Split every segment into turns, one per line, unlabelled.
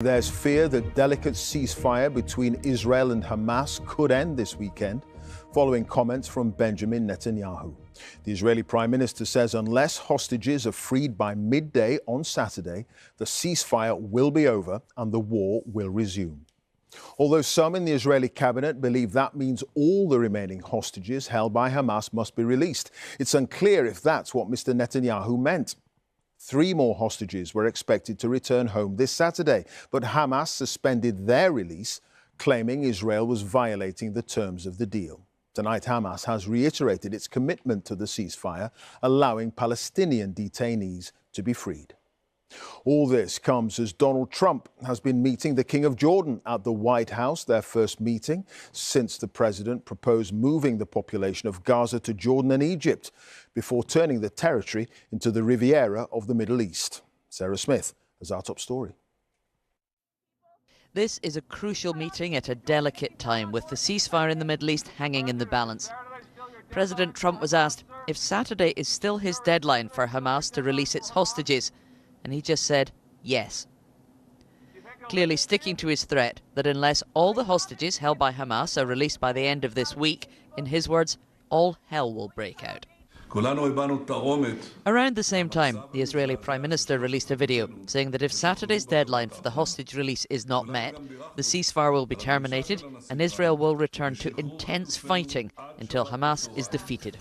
There's fear that delicate ceasefire between Israel and Hamas could end this weekend, following comments from Benjamin Netanyahu. The Israeli Prime Minister says unless hostages are freed by midday on Saturday, the ceasefire will be over and the war will resume. Although some in the Israeli cabinet believe that means all the remaining hostages held by Hamas must be released, it's unclear if that's what Mr. Netanyahu meant. 3 more hostages were expected to return home this Saturday, but Hamas suspended their release, claiming Israel was violating the terms of the deal. Tonight, Hamas has reiterated its commitment to the ceasefire, allowing Palestinian detainees to be freed. All this comes as Donald Trump has been meeting the King of Jordan at the White House, their first meeting since the president proposed moving the population of Gaza to Jordan and Egypt before turning the territory into the Riviera of the Middle East. Sarah Smith has our top story.
This is a crucial meeting at a delicate time, with the ceasefire in the Middle East hanging in the balance. President Trump was asked if Saturday is still his deadline for Hamas to release its hostages, and he just said yes. Clearly sticking to his threat that unless all the hostages held by Hamas are released by the end of this week, in his words, all hell will break out. Around the same time, the Israeli Prime Minister released a video saying that if Saturday's deadline for the hostage release is not met, the ceasefire will be terminated and Israel will return to intense fighting until Hamas is defeated.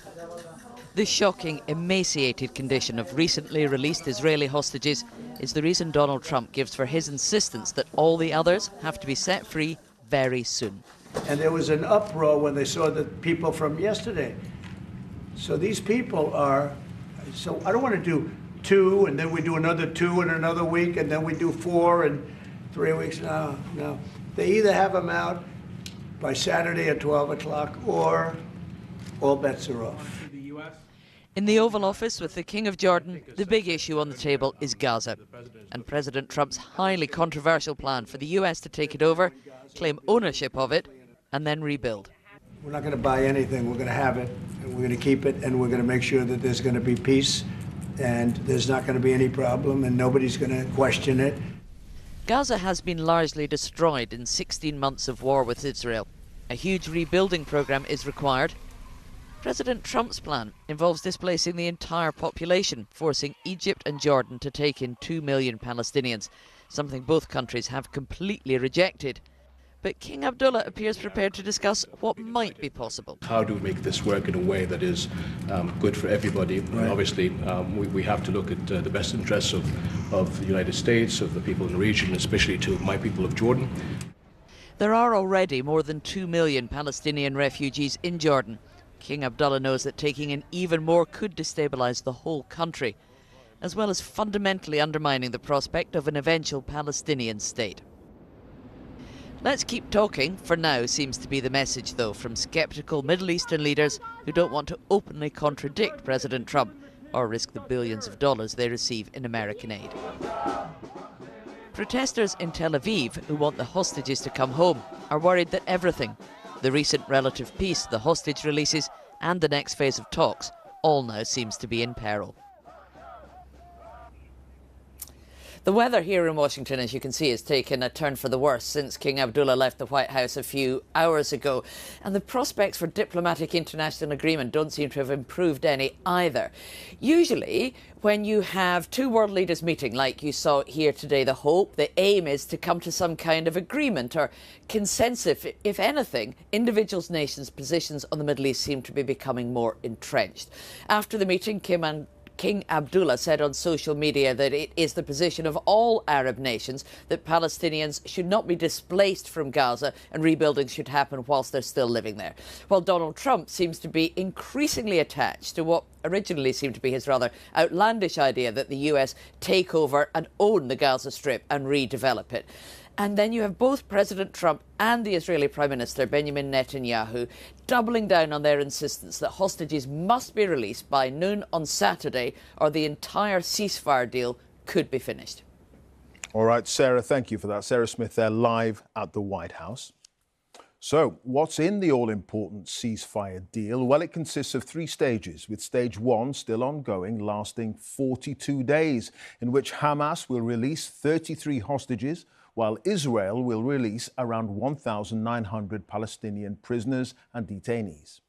The shocking, emaciated condition of recently released Israeli hostages is the reason Donald Trump gives for his insistence that all the others have to be set free very soon.
And there was an uproar when they saw the people from yesterday. So these people are, so I don't want to do 2 and then we do another 2 in another week and then we do 4 in 3 weeks. No. They either have them out by Saturday at 12 o'clock or all bets are off.
In the Oval Office with the King of Jordan, the big issue on the table is Gaza. And President Trump's highly controversial plan for the US to take it over, claim ownership of it, and then rebuild.
We're not going to buy anything. We're going to have it, and we're going to keep it, and we're going to make sure that there's going to be peace, and there's not going to be any problem, and nobody's going to question it.
Gaza has been largely destroyed in 16 months of war with Israel. A huge rebuilding program is required. President Trump's plan involves displacing the entire population, forcing Egypt and Jordan to take in 2 million Palestinians, something both countries have completely rejected. But King Abdullah appears prepared to discuss what might be possible.
How do we make this work in a way that is good for everybody? Right. Obviously, we have to look at the best interests of the United States, of the people in the region, especially to my people of Jordan.
There are already more than 2 million Palestinian refugees in Jordan. King Abdullah knows that taking in even more could destabilise the whole country, as well as fundamentally undermining the prospect of an eventual Palestinian state. Let's keep talking, for now, seems to be the message, though, from sceptical Middle Eastern leaders who don't want to openly contradict President Trump or risk the billions of dollars they receive in American aid. Protesters in Tel Aviv, who want the hostages to come home, are worried that everything, the recent relative peace, the hostage releases and the next phase of talks, all now seems to be in peril. The weather here in Washington, as you can see, has taken a turn for the worse since King Abdullah left the White House a few hours ago. And the prospects for diplomatic international agreement don't seem to have improved any either. Usually, when you have 2 world leaders meeting, like you saw here today, the hope, the aim is to come to some kind of agreement or consensus. If anything, individuals' nations' positions on the Middle East seem to be becoming more entrenched. After the meeting, King Abdullah said on social media that it is the position of all Arab nations that Palestinians should not be displaced from Gaza and rebuilding should happen whilst they're still living there. While Donald Trump seems to be increasingly attached to what originally seemed to be his rather outlandish idea that the US take over and own the Gaza Strip and redevelop it. And then you have both President Trump and the Israeli Prime Minister Benjamin Netanyahu doubling down on their insistence that hostages must be released by noon on Saturday or the entire ceasefire deal could be finished.
All right, Sarah, thank you for that. Sarah Smith there, live at the White House. So, what's in the all-important ceasefire deal? Well, it consists of 3 stages, with stage 1 still ongoing, lasting 42 days, in which Hamas will release 33 hostages, while Israel will release around 1,900 Palestinian prisoners and detainees.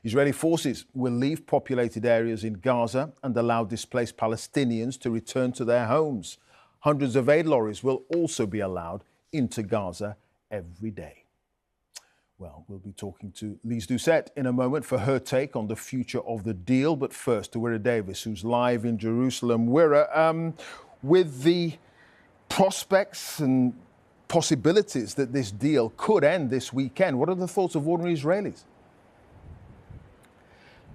Israeli forces will leave populated areas in Gaza and allow displaced Palestinians to return to their homes. Hundreds of aid lorries will also be allowed into Gaza every day. Well, we'll be talking to Lise Doucette in a moment for her take on the future of the deal. But first, to Wira Davis, who's live in Jerusalem. Wira, with the prospects and possibilities that this deal could end this weekend, what are the thoughts of ordinary Israelis?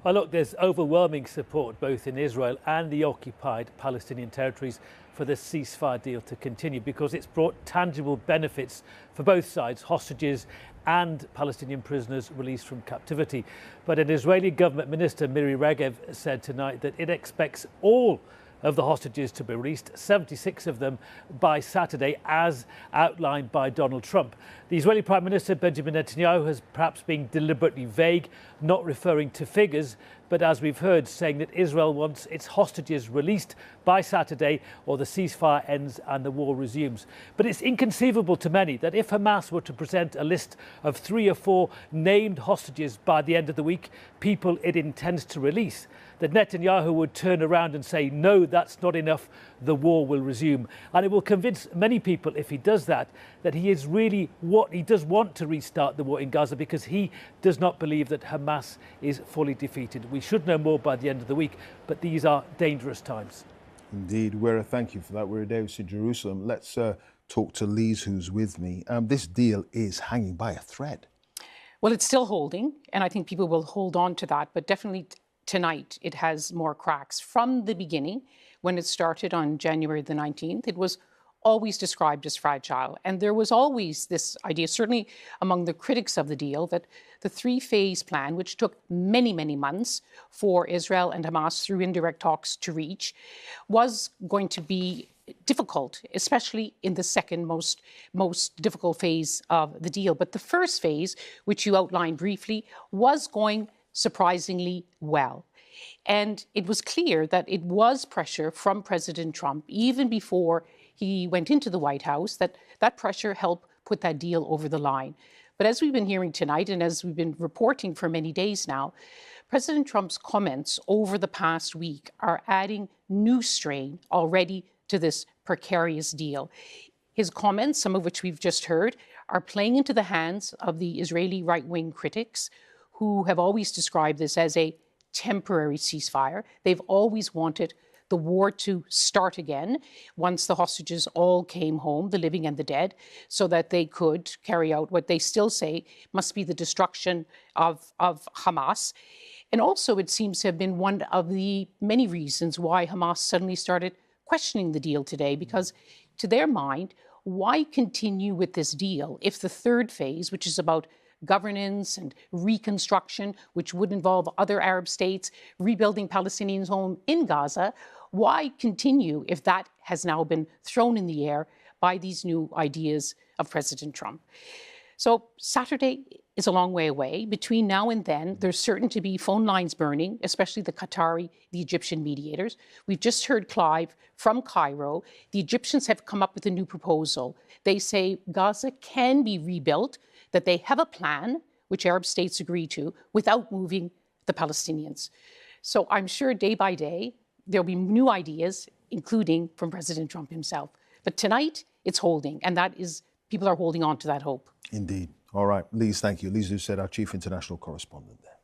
Well, look, there's overwhelming support both in Israel and the occupied Palestinian territories for the ceasefire deal to continue because it's brought tangible benefits for both sides, hostages and Palestinian prisoners released from captivity. But an Israeli government minister, Miri Regev, said tonight that it expects all of the hostages to be released, 76 of them by Saturday, as outlined by Donald Trump. The Israeli Prime Minister Benjamin Netanyahu has perhaps been deliberately vague, not referring to figures, but as we've heard, saying that Israel wants its hostages released by Saturday or the ceasefire ends and the war resumes. But it's inconceivable to many that if Hamas were to present a list of 3 or 4 named hostages by the end of the week, people it intends to release, that Netanyahu would turn around and say, no, that's not enough, the war will resume. And it will convince many people, if he does that he is really he does want to restart the war in Gaza because he does not believe that Hamas is fully defeated. We should know more by the end of the week, but these are dangerous times.
Indeed. Wira, thank you for that. Wira Davis in Jerusalem. Let's talk to Lise, who's with me. This deal is hanging by a thread.
Well, it's still holding, and I think people will hold on to that, but definitely tonight it has more cracks. From the beginning, when it started on January the 19th, it was always described as fragile. And there was always this idea, certainly among the critics of the deal, that the 3-phase plan, which took many, many months for Israel and Hamas through indirect talks to reach, was going to be difficult, especially in the second most difficult phase of the deal. But the first phase, which you outlined briefly, was going surprisingly well. And it was clear that it was pressure from President Trump, even before he went into the White House, that pressure helped put that deal over the line. But as we've been hearing tonight, and as we've been reporting for many days now, President Trump's comments over the past week are adding new strain already to this precarious deal. His comments, some of which we've just heard, are playing into the hands of the Israeli right-wing critics who have always described this as a temporary ceasefire. They've always wanted the war to start again once the hostages all came home, the living and the dead, so that they could carry out what they still say must be the destruction of Hamas. And also it seems to have been one of the many reasons why Hamas suddenly started questioning the deal today, because to their mind, why continue with this deal if the third phase, which is about governance and reconstruction, which would involve other Arab states rebuilding Palestinians' home in Gaza, why continue if that has now been thrown in the air by these new ideas of President Trump? So Saturday is a long way away. Between now and then, there's certain to be phone lines burning, especially the Qatari, the Egyptian mediators. We've just heard Clive from Cairo. The Egyptians have come up with a new proposal. They say Gaza can be rebuilt, that they have a plan, which Arab states agree to, without moving the Palestinians. So I'm sure day by day, there'll be new ideas, including from President Trump himself. But tonight, it's holding, and that is, people are holding on to that hope.
Indeed. All right. Lise, thank you. Lise Doucette, our chief international correspondent there.